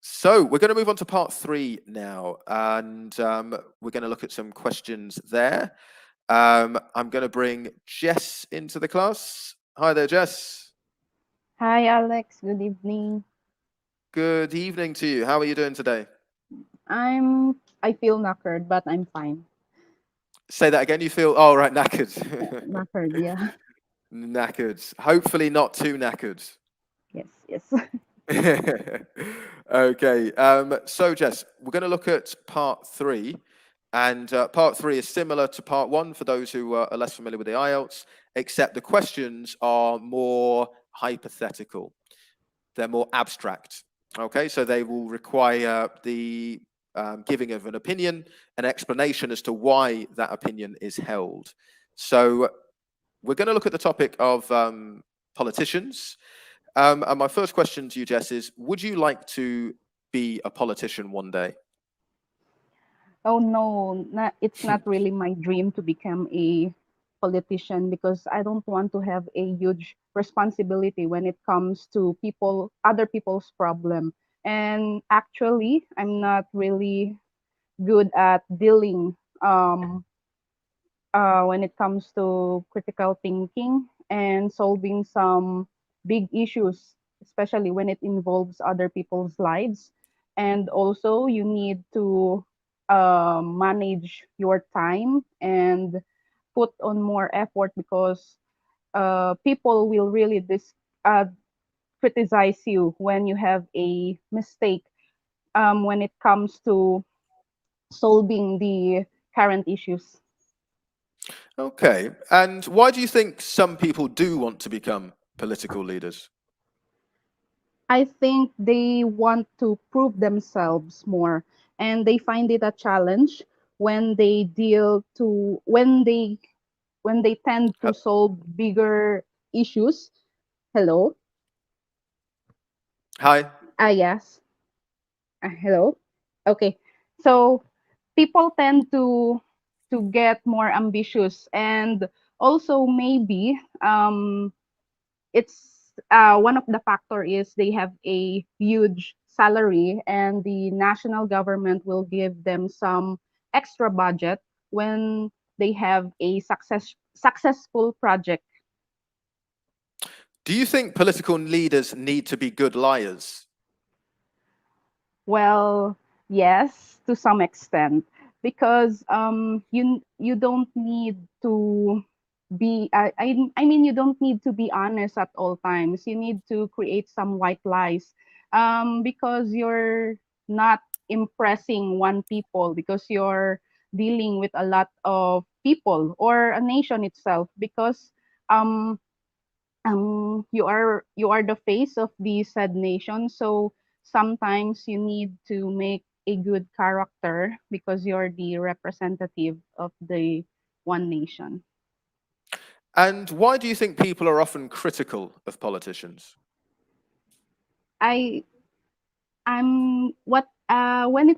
So we're going to move on to part 3 now, and we're going to look at some questions there. I'm going to bring Jess into the class. Hi there, Jess. Hi, Alex. Good evening. Good evening to you. How are you doing today? I feel knackered, but I'm fine. Say that again. You feel, oh, right, knackered. Knackered, yeah. Knackered. Hopefully not too knackered. Yes. Okay. So, Jess, we're going to look at part 3. And part 3 is similar to part 1 for those who are less familiar with the IELTS, except the questions are more hypothetical. They're more abstract. Okay, so they will require the giving of an opinion, an explanation as to why that opinion is held. So we're going to look at the topic of politicians. And my first question to you, Jess, is, would you like to be a politician one day? Oh no, it's not really my dream to become a politician, because I don't want to have a huge responsibility when it comes to other people's problem. And actually, I'm not really good at dealing when it comes to critical thinking and solving some big issues, especially when it involves other people's lives. And also, you need to manage your time and put on more effort, because people will really criticize you when you have a mistake when it comes to solving the current issues. Okay. And why do you think some people do want to become political leaders? I think they want to prove themselves more, and they find it a challenge when they deal to when they tend to solve bigger issues. Hello. Hi. Yes. Hello. Okay. So people tend to get more ambitious, and also maybe it's one of the factor is they have a huge salary, and the national government will give them some extra budget when they have a successful project. Do you think political leaders need to be good liars? Well, yes, to some extent, because you don't need to be I mean you don't need to be honest at all times. You need to create some white lies, because you're not impressing one people, because you're dealing with a lot of people or a nation itself, because um you are the face of the said nation. So sometimes you need to make a good character because you're the representative of the one nation. And why do you think people are often critical of politicians? I I'm when it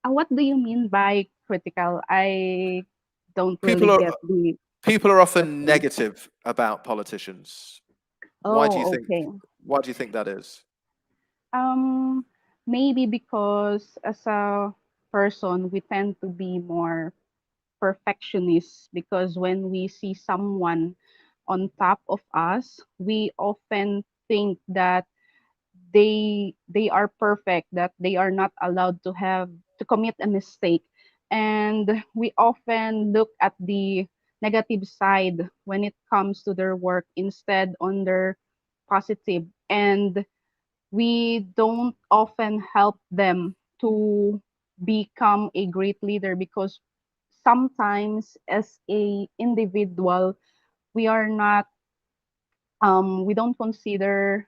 what do you mean by critical? I don't really People are get the people are often question. negative about politicians. Why do you Oh, think okay. why do you think that is? Um, Maybe because as a person we tend to be more perfectionists, because when we see someone on top of us, we often think that they are perfect, that they are not allowed to have to commit a mistake. And we often look at the negative side when it comes to their work instead on their positive. And we don't often help them to become a great leader, because sometimes as a individual we are not we don't consider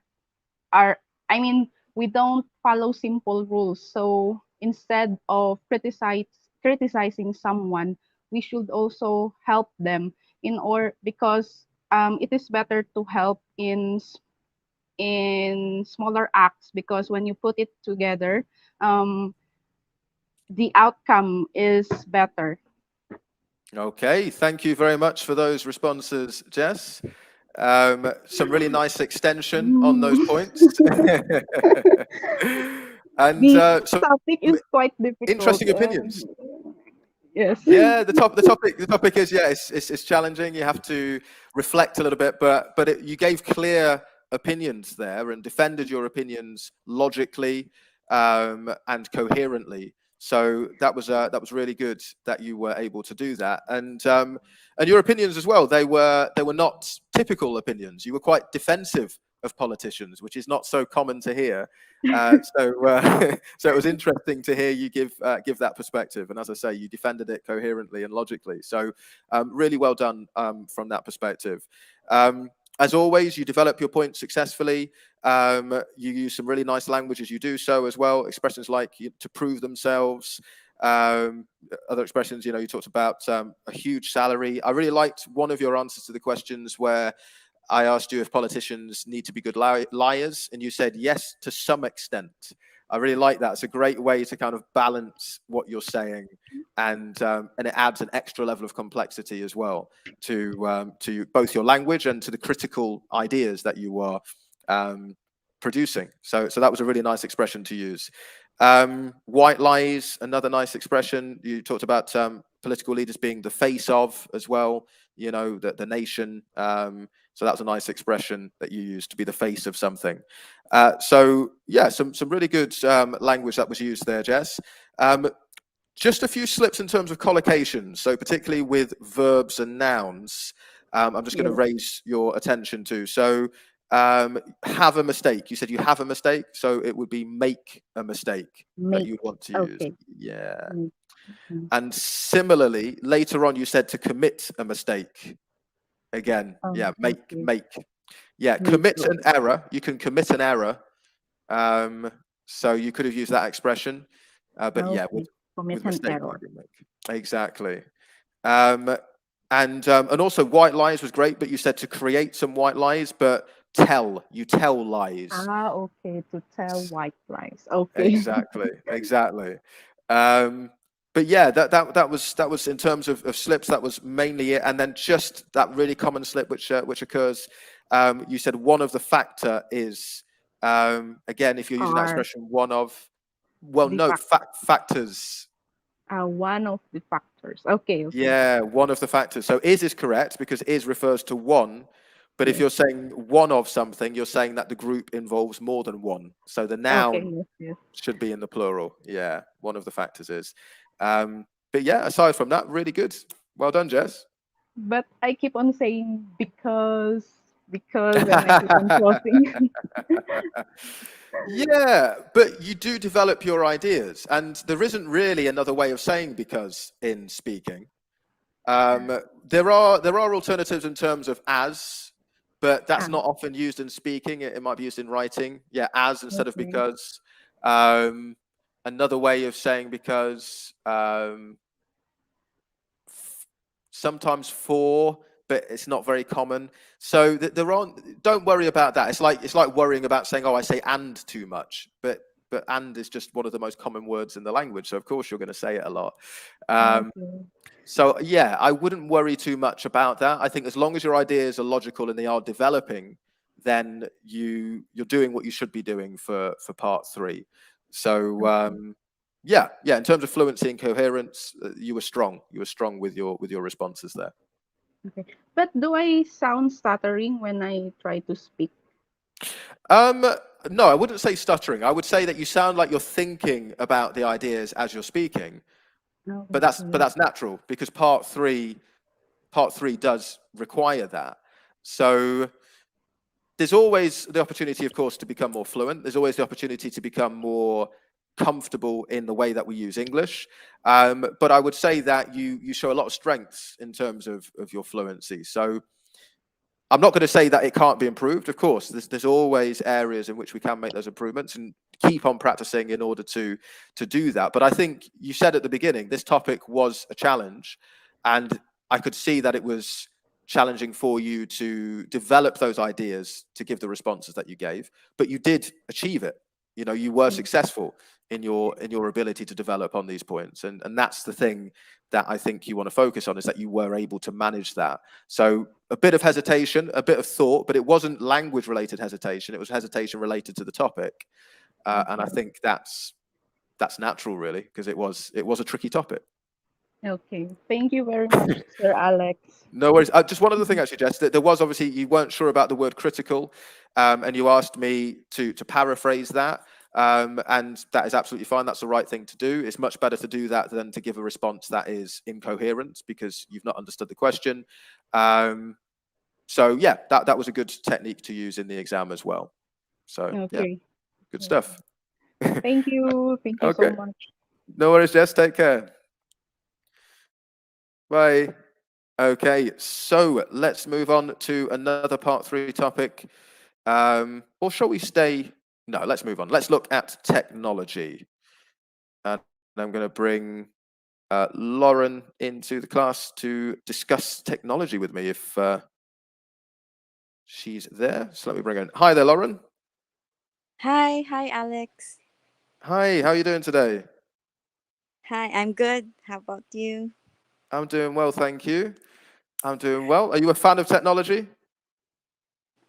our I mean we don't follow simple rules. So instead of criticizing someone, we should also help them in or because it is better to help in smaller acts, because when you put it together, um, the outcome is better. Okay, thank you very much for those responses, Jess. Some really nice extension on those Mm. points. And The some topic is quite difficult. interesting opinions. Yes. Yeah, the topic is, yeah, it's challenging. You have to reflect a little bit, but you gave clear opinions there and defended your opinions logically and coherently. So that was really good that you were able to do that, and your opinions as well. They were not typical opinions. You were quite defensive of politicians, which is not so common to hear. So it was interesting to hear you give that perspective, and as I say, you defended it coherently and logically. So really well done from that perspective. As always, you develop your point successfully. You use some really nice language as you do so as well. Expressions like to prove themselves. Other expressions, you talked about a huge salary. I really liked one of your answers to the questions where I asked you if politicians need to be good liars, and you said yes, to some extent. I really like that. It's a great way to kind of balance what you're saying, and it adds an extra level of complexity as well to both your language and to the critical ideas that you are producing. So that was a really nice expression to use. White lies, another nice expression. You talked about political leaders being the face of as well. The nation. So that was a nice expression that you used, to be the face of something. So yeah, some really good language that was used there, Jess. Just a few slips in terms of collocations. So particularly with verbs and nouns, I'm just going to Yes. raise your attention to. So have a mistake. You said you have a mistake, so it would be make a mistake that Make. you'd want to use. Okay. Yeah. Make. Mm. And similarly, later on, you said to commit a mistake. Again, yeah, make. Okay. Yeah, Make. commit an error. You can commit an error, So you could have used that expression, but yeah, Okay. Commit with an mistake error. marking make. Exactly. And also white lies was great, but you said to create some white lies, but you tell lies. Okay, to tell white lies. Okay. Exactly. But yeah, that was in terms of slips, that was mainly it. And then just that really common slip which occurs. You said one of the factor is, again, if you're using that Are expression, one of, well, the no, factors. one of the factors. Okay, okay. Yeah, one of the factors. So is correct because is refers to one. But if Yes. you're saying one of something, you're saying that the group involves more than one. So the Okay, noun yes, yes. should be in the plural. Yeah, one of the factors is. But yeah, aside from that, really good. Well done, Jess. But I keep on saying because and I keep on pausing. Yeah, but you do develop your ideas, and there isn't really another way of saying because in speaking. There are alternatives in terms of as, but that's not often used in speaking. It might be used in writing. Yeah, as instead of Okay. because. Another way of saying because, sometimes for, but it's not very common. So there aren't. Don't worry about that. It's like worrying about saying, oh, I say and too much, but and is just one of the most common words in the language. So of course you're going to say it a lot. Okay. So yeah, I wouldn't worry too much about that. I think as long as your ideas are logical and they are developing, then you're doing what you should be doing for part 3. So yeah. In terms of fluency and coherence, you were strong. You were strong with your responses there. Okay. But do I sound stuttering when I try to speak? No, I wouldn't say stuttering. I would say that you sound like you're thinking about the ideas as you're speaking. But that's natural because part three does require that. So there's always the opportunity, of course, to become more fluent. There's always the opportunity to become more comfortable in the way that we use English. But I would say that you show a lot of strengths in terms of your fluency. So I'm not going to say that it can't be improved. Of course, there's always areas in which we can make those improvements and keep on practicing in order to do that. But I think you said at the beginning, this topic was a challenge, and I could see that it was challenging for you to develop those ideas to give the responses that you gave, but you did achieve it. You were successful in your ability to develop on these points, and that's the thing that I think you want to focus on, is that you were able to manage that. So a bit of hesitation, a bit of thought, but it wasn't language related hesitation. It was hesitation related to the topic. And I think that's natural, really, because it was a tricky topic. Okay. Thank you very much, Sir Alex. No worries. Just one other thing, actually, Jess. There was obviously, you weren't sure about the word critical, and you asked me to paraphrase that. And that is absolutely fine. That's the right thing to do. It's much better to do that than to give a response that is incoherent because you've not understood the question. So yeah, that was a good technique to use in the exam as well. So yeah, Okay. good stuff. Thank you. Thank you so Okay. much. No worries, Jess. Take care. Bye. Okay, so let's move on to another part 3 topic. Or shall we stay? No, let's move on. Let's look at technology. And I'm going to bring Lauren into the class to discuss technology with me if she's there. So let me bring her in. Hi there, Lauren. Hi, Alex. Hi, how are you doing today? Hi, I'm good. How about you? I'm doing well, thank you. I'm doing well. Are you a fan of technology?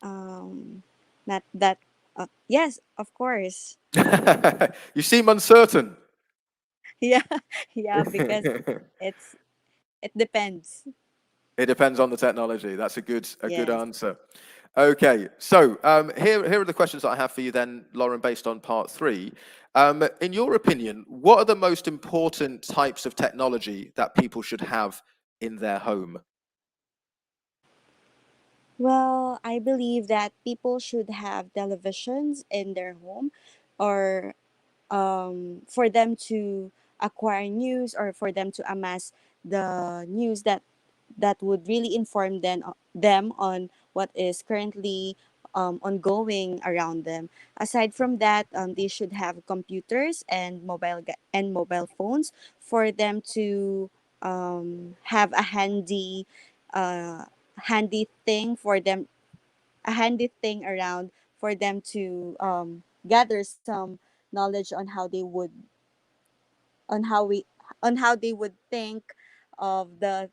Not that. Yes, of course. You seem uncertain. Yeah, yeah. Because it's it depends. It depends on the technology. That's a good Yes. answer. Okay, so here are the questions that I have for you then, Lauren, based on part 3. In your opinion, what are the most important types of technology that people should have in their home? Well, I believe that people should have televisions in their home, or for them to acquire news, or for them to amass the news that would really inform them on what is currently ongoing around them. Aside from that, they should have computers and mobile phones for them to have a uh, handy thing for them, a handy thing around for them to gather some knowledge on how they would on how we on how they would think of the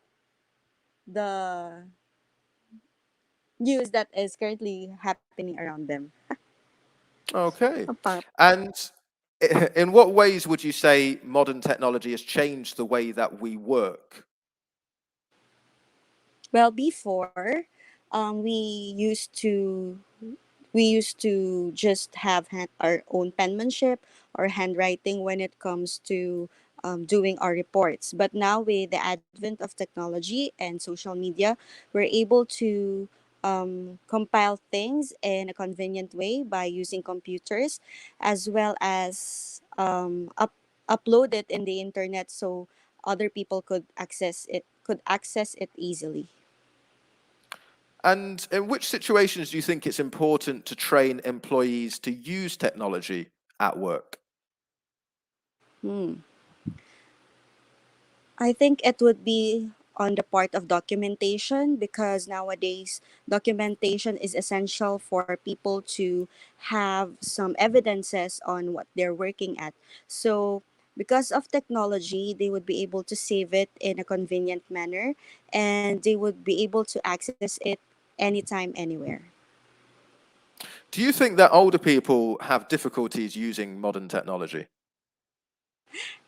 news that is currently happening around them. Okay. And in what ways would you say modern technology has changed the way that we work? Well, before, we used to just have our own penmanship or handwriting when it comes to doing our reports. But now, with the advent of technology and social media, we're able to compile things in a convenient way by using computers, as well as upload it in the internet so other people could access it easily. And in which situations do you think it's important to train employees to use technology at work? Hmm. I think it would be on the part of documentation, because nowadays documentation is essential for people to have some evidences on what they're working at. So, because of technology, they would be able to save it in a convenient manner, and they would be able to access it anytime, anywhere. Do you think that older people have difficulties using modern technology?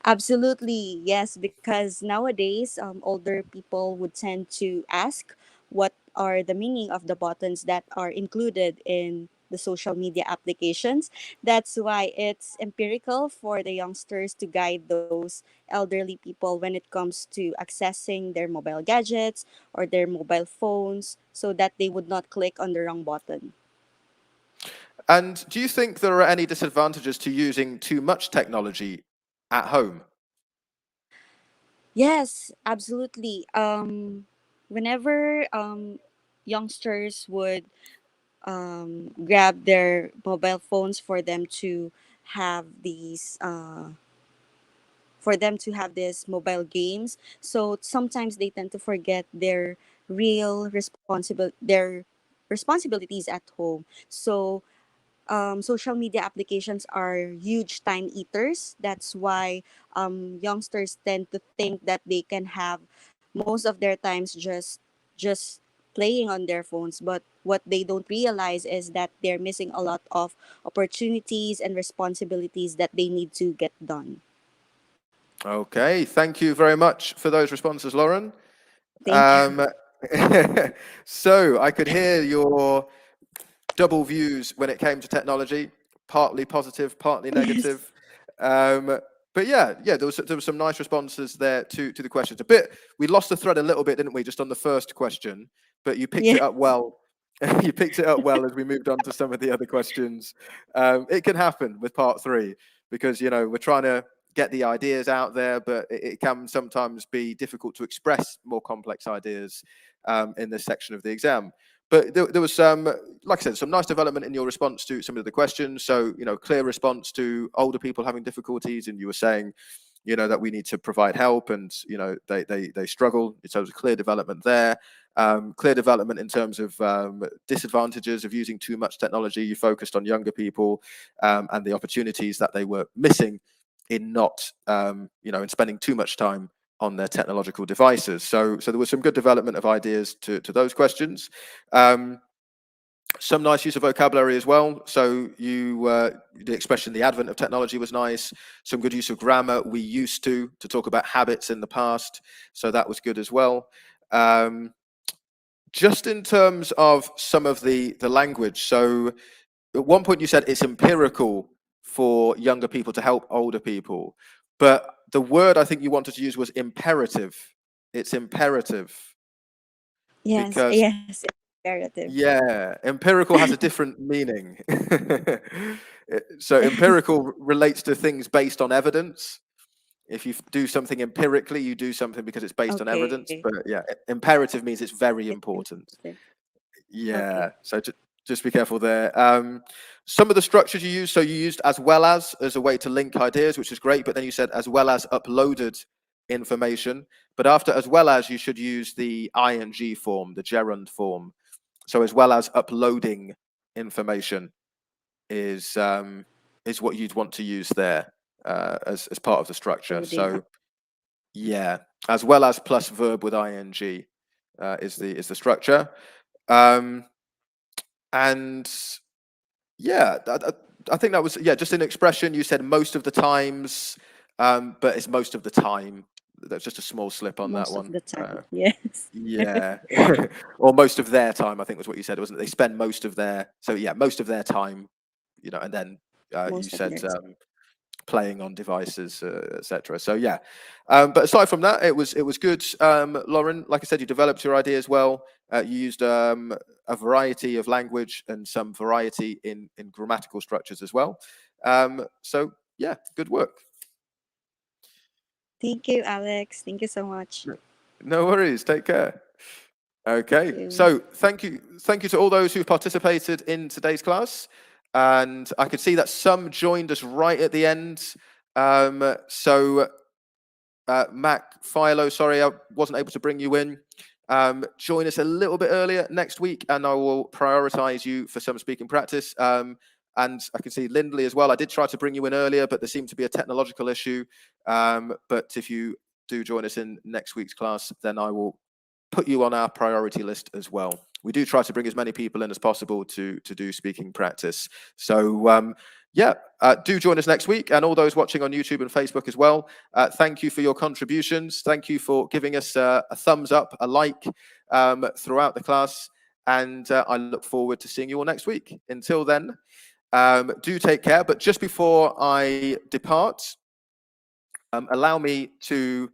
Absolutely, yes, because nowadays older people would tend to ask what are the meaning of the buttons that are included in the social media applications. That's why it's empirical for the youngsters to guide those elderly people when it comes to accessing their mobile gadgets or their mobile phones so that they would not click on the wrong button. And do you think there are any disadvantages to using too much technology at home? Yes, absolutely. Whenever youngsters would grab their mobile phones have these these mobile games, so sometimes they tend to forget their responsibilities at home. So social media applications are huge time eaters. That's why youngsters tend to think that they can have most of their times just playing on their phones. But what they don't realize is that they're missing a lot of opportunities and responsibilities that they need to get done. Okay, thank you very much for those responses, Lauren. Thank you. So I could hear your double views when it came to technology, partly positive, partly Yes. negative. Um, but yeah, there was some nice responses there to the questions. A bit, we lost the thread a little bit, didn't we, just on the first question? But you picked Yeah. it up well. You picked it up well as we moved on to some of the other questions. It can happen with part three because we're trying to get the ideas out there, but it can sometimes be difficult to express more complex ideas in this section of the exam. But there was some, like I said, some nice development in your response to some of the questions. So, clear response to older people having difficulties, and you were saying, that we need to provide help, and they struggle. So there's a clear development there. Clear development in terms of disadvantages of using too much technology. You focused on younger people and the opportunities that they were missing in not, in spending too much time on their technological devices. So there was some good development of ideas to those questions. Some nice use of vocabulary as well. So the expression "the advent of technology" was nice. Some good use of grammar. We used to talk about habits in the past, so that was good as well. Just in terms of some of the language. So at one point you said it's empirical for younger people to help older people, but the word I think you wanted to use was imperative. It's imperative Yes. because, Yes. Imperative. yeah, empirical has a different meaning. So empirical relates to things based on evidence. If you do something empirically, you do something because it's based on Okay. evidence. But yeah, imperative means it's very It's important. imperative. Okay. Yeah. So Just be careful there. Some of the structures you use, so you used as well as a way to link ideas, which is great, but then you said as well as uploaded information. But after as well as, you should use the ing form, the gerund form. So as well as uploading information is what you'd want to use there as part of the structure. Loading So yeah, as well as plus verb with ing is the structure. And yeah, I think that was, yeah, just an expression. You said most of the times, but it's most of the time. That's just a small slip on most that of one. the time. Yes. Yeah, or most of their time, I think was what you said, wasn't it? They spend most of their, so yeah, most of their time, and then you Most of said their time. playing on devices, etc. So yeah, but aside from that, it was good. Lauren, like I said, you developed your ideas well. You used a variety of language and some variety in grammatical structures as well. So yeah, good work. Thank you, Alex. Thank you so much. No worries. Take care. Okay, Thank you. so thank you to all those who participated in today's class, and I could see that some joined us right at the end. Mac Philo, sorry I wasn't able to bring you in. Join us a little bit earlier next week, and I will prioritize you for some speaking practice. And I can see Lindley as well. I did try to bring you in earlier, but there seemed to be a technological issue. But if you do join us in next week's class, then I will put you on our priority list as well. We do try to bring as many people in as possible to do speaking practice. So yeah, do join us next week, and all those watching on YouTube and Facebook as well. Thank you for your contributions. Thank you for giving us a thumbs up, a like throughout the class, and I look forward to seeing you all next week. Until then, do take care. But just before I depart, allow me to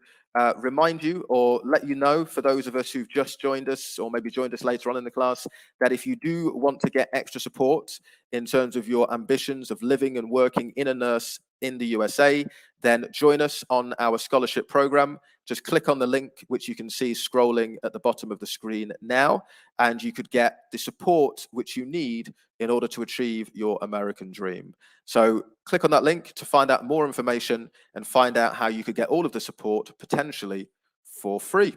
remind you or let you know, for those of us who've just joined us or maybe joined us later on in the class, that if you do want to get extra support in terms of your ambitions of living and working in a nurse in the USA, then join us on our scholarship program. Just click on the link, which you can see scrolling at the bottom of the screen now, and you could get the support which you need in order to achieve your American dream. So click on that link to find out more information and find out how you could get all of the support potentially for free.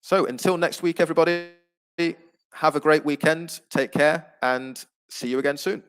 So until next week, everybody, have a great weekend, take care, and see you again soon.